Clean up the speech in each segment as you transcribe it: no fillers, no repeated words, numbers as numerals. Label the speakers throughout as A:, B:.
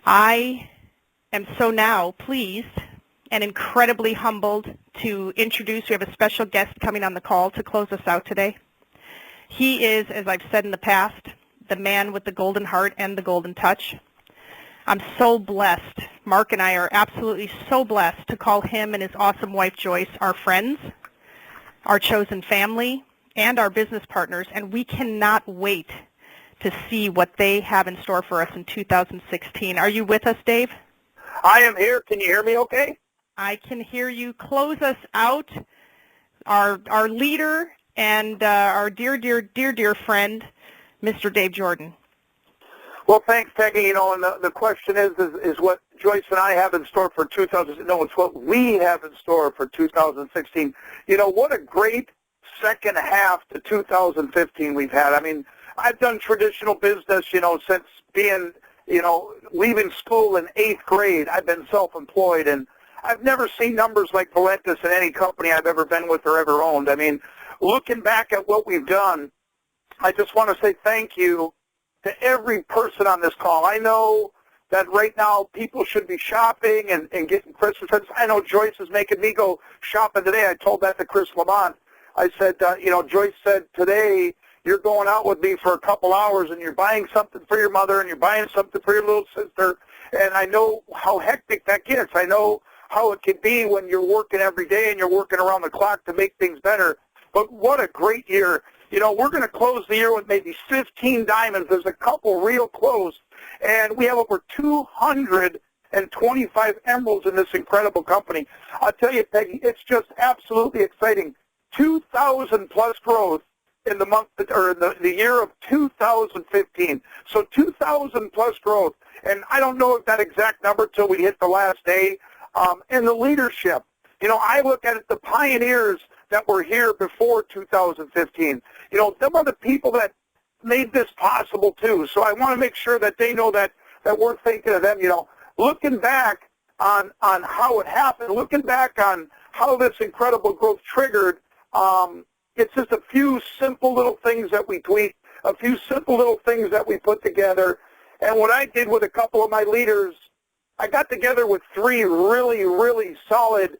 A: I am so now pleased and incredibly humbled to introduce, we have a special guest coming on the call to close us out today. He is, as I've said in the past, the man with the golden heart and the golden touch. I'm so blessed, Mark and I are absolutely so blessed to call him and his awesome wife Joyce our friends, our chosen family, and our business partners, and we cannot wait to see what they have in store for us in 2016. Are you with us, Dave?
B: I am here. Can you hear me okay?
A: I can hear you. Close us out. Our leader and our dear friend, Mr. Dave Jordan.
B: Well, thanks, Peggy. And the question is what Joyce and I have in store for 2000. No, it's what we have in store for 2016. What a great second half to 2015 we've had. I mean, I've done traditional business, since being, leaving school in 8th grade. I've been self-employed, and I've never seen numbers like Valentus in any company I've ever been with or ever owned. I mean, looking back at what we've done, I just want to say thank you to every person on this call. I know that right now people should be shopping and getting Christmas presents. I know Joyce is making me go shopping today. I told that to Chris Lamont. I said, Joyce said, today you're going out with me for a couple hours and you're buying something for your mother and you're buying something for your little sister. And I know how hectic that gets. I know how it can be when you're working every day and you're working around the clock to make things better. But what a great year. We're going to close the year with maybe 15 diamonds. There's a couple real close. And we have over 225 emeralds in this incredible company. I'll tell you, Peggy, it's just absolutely exciting. 2,000 plus growth in the month or in the year of 2015. So 2,000 plus growth. And I don't know that exact number till we hit the last day. And the leadership. I look at it, the pioneers that were here before 2015. Them are the people that made this possible too. So I want to make sure that they know that we're thinking of them. Looking back on how it happened, looking back on how this incredible growth triggered. It's just a few simple little things that we tweaked, a few simple little things that we put together. And what I did with a couple of my leaders, I got together with 3 really, really solid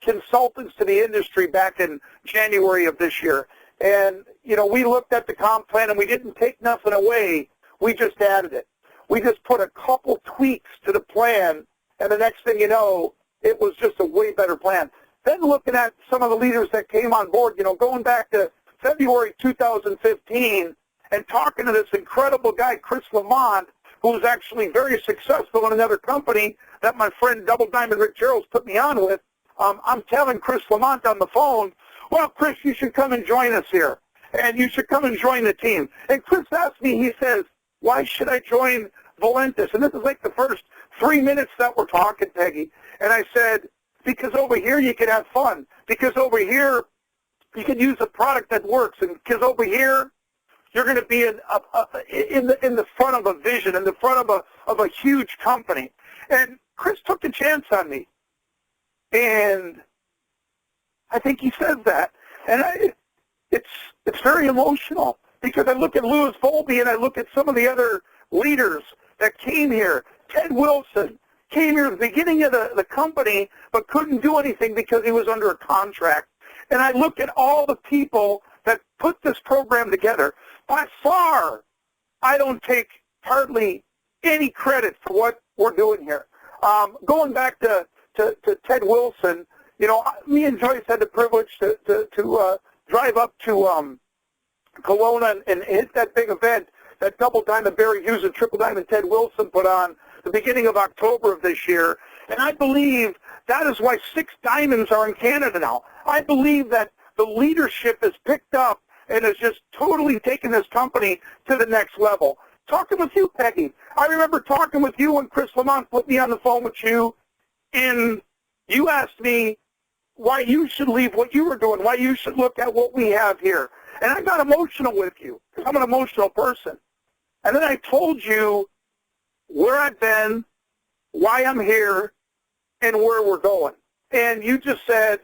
B: consultants to the industry back in January of this year. And, we looked at the comp plan and we didn't take nothing away. We just added it. We just put a couple tweaks to the plan, and the next thing you know, it was just a way better plan. Then looking at some of the leaders that came on board, going back to February 2015 and talking to this incredible guy, Chris Lamont, who's actually very successful in another company that my friend Double Diamond Rick Gerald's put me on with. I'm telling Chris Lamont on the phone, well, Chris, you should come and join us here, and you should come and join the team. And Chris asked me, he says, why should I join Valentus? And this is like the first 3 minutes that we're talking, Peggy. And I said, because over here you can have fun. Because over here you can use a product that works. And because over here you're going to be in the front of a vision, in the front of a huge company. And Chris took a chance on me. And I think he says that. And it's very emotional because I look at Louis Volpe and I look at some of the other leaders that came here. Ted Wilson came here at the beginning of the company but couldn't do anything because he was under a contract. And I look at all the people that put this program together. By far, I don't take hardly any credit for what we're doing here. Going back to Ted Wilson, me and Joyce had the privilege to drive up to Kelowna and hit that big event that Double Diamond Barry Hughes and Triple Diamond Ted Wilson put on the beginning of October of this year. And I believe that is why 6 diamonds are in Canada now. I believe that the leadership is picked up and has just totally taken this company to the next level. Talking with you, Peggy. I remember talking with you when Chris Lamont put me on the phone with you, and you asked me why you should leave what you were doing, why you should look at what we have here. And I got emotional with you because I'm an emotional person. And then I told you where I've been, why I'm here, and where we're going. And you just said,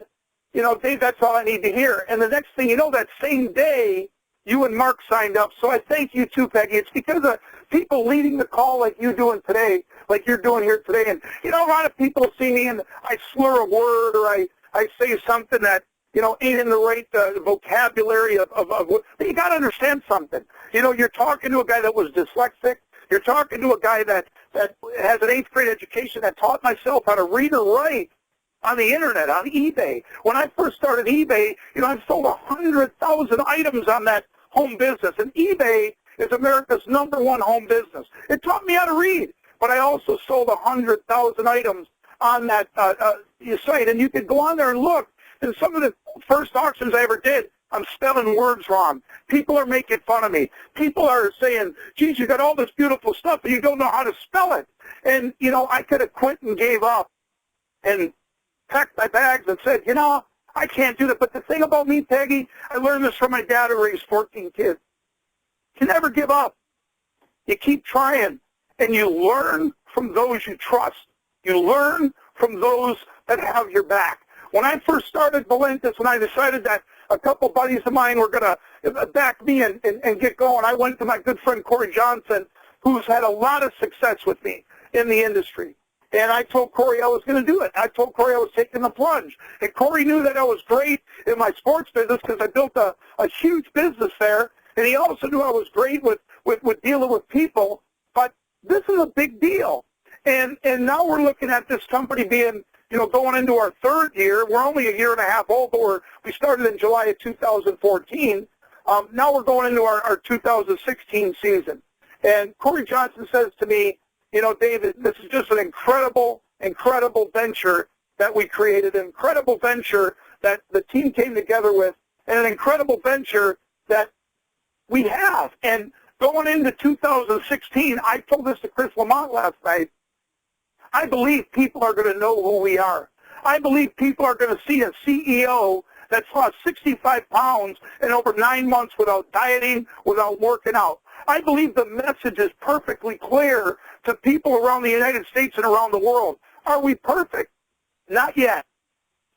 B: Dave, that's all I need to hear. And the next thing you know, that same day, you and Mark signed up. So I thank you too, Peggy. It's because of people leading the call like you doing today, like you're doing here today. And, you know, a lot of people see me and I slur a word or I say something that, you know, ain't in the right vocabulary of but you got to understand something. You know, you're talking to a guy that was dyslexic. You're talking to a guy that has an 8th grade education, that taught myself how to read or write on the internet, on eBay. When I first started eBay, you know, I've sold 100,000 items on that home business. And eBay is America's #1 home business. It taught me how to read, but I also sold 100,000 items on that site. And you could go on there and look. And some of the first auctions I ever did, I'm spelling words wrong. People are making fun of me. People are saying, geez, you got all this beautiful stuff, but you don't know how to spell it. And, you know, I could have quit and gave up and packed my bags and said, you know, I can't do that. But the thing about me, Peggy, I learned this from my dad who raised 14 kids. You never give up. You keep trying, and you learn from those you trust. You learn from those that have your back. When I first started Valentus, when I decided that a couple buddies of mine were going to back me and get going, I went to my good friend Corey Johnson, who's had a lot of success with me in the industry. And I told Corey I was going to do it. I told Corey I was taking the plunge. And Corey knew that I was great in my sports business because I built a huge business there. And he also knew I was great with dealing with people. But this is a big deal. And now we're looking at this company being, you know, going into our 3rd year. We're only a year and a half old, but we started in July of 2014. Now we're going into our 2016 season. And Corey Johnson says to me, you know, David, this is just an incredible, incredible venture that we created, an incredible venture that the team came together with, and an incredible venture that we have. And going into 2016, I told this to Chris Lamont last night, I believe people are going to know who we are. I believe people are going to see a CEO that's lost 65 pounds in over 9 months without dieting, without working out. I believe the message is perfectly clear to people around the United States and around the world. Are we perfect? Not yet.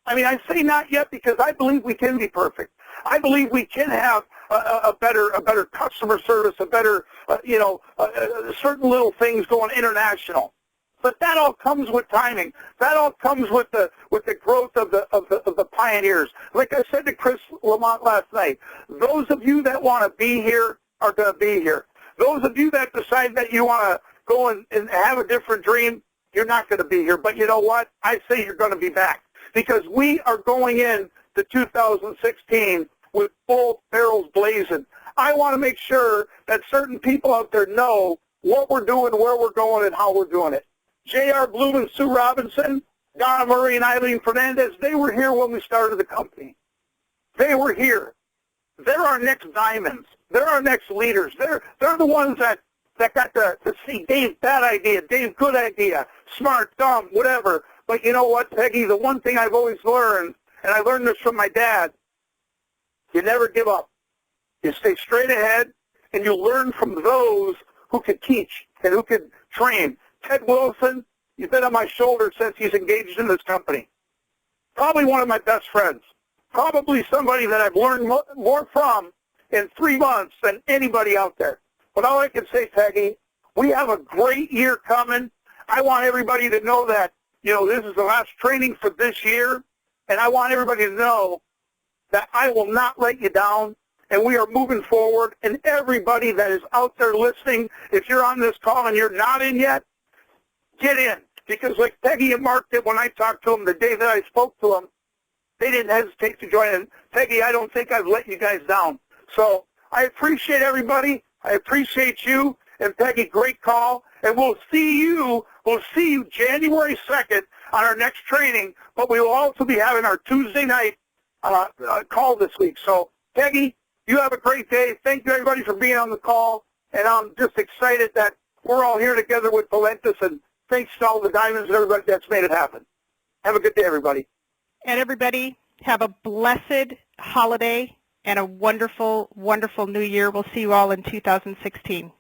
B: I mean, I say not yet because I believe we can be perfect. I believe we can have a better customer service, a better, certain little things going international. But that all comes with timing. That all comes with the growth of the pioneers. Like I said to Chris Lamont last night, those of you that want to be here are going to be here. Those of you that decide that you want to go and have a different dream, you're not going to be here. But you know what? I say you're going to be back because we are going in to 2016 with full barrels blazing. I want to make sure that certain people out there know what we're doing, where we're going, and how we're doing it. J.R. Bloom and Sue Robinson, Donna Murray and Eileen Fernandez, they were here when we started the company. They were here. They're our next diamonds. They're our next leaders. They're the ones that got to see Dave, bad idea, Dave, good idea, smart, dumb, whatever. But you know what, Peggy, the one thing I've always learned, and I learned this from my dad, you never give up. You stay straight ahead, and you learn from those who can teach and who can train. Ted Wilson, he's been on my shoulder since he's engaged in this company. Probably one of my best friends. Probably somebody that I've learned more from in 3 months than anybody out there. But all I can say, Peggy, we have a great year coming. I want everybody to know that, you know, this is the last training for this year, and I want everybody to know that I will not let you down, and we are moving forward. And everybody that is out there listening, if you're on this call and you're not in yet, get in. Because like Peggy and Mark did when I talked to them the day that I spoke to them, they didn't hesitate to join in. Peggy, I don't think I've let you guys down. So I appreciate everybody. I appreciate you. And Peggy, great call. And we'll see you January 2nd on our next training. But we will also be having our Tuesday night call this week. So Peggy, you have a great day. Thank you, everybody, for being on the call. And I'm just excited that we're all here together with Valentus. And thanks to all the diamonds and everybody that's made it happen. Have a good day, everybody.
A: And everybody, have a blessed holiday and a wonderful, wonderful new year. We'll see you all in 2016.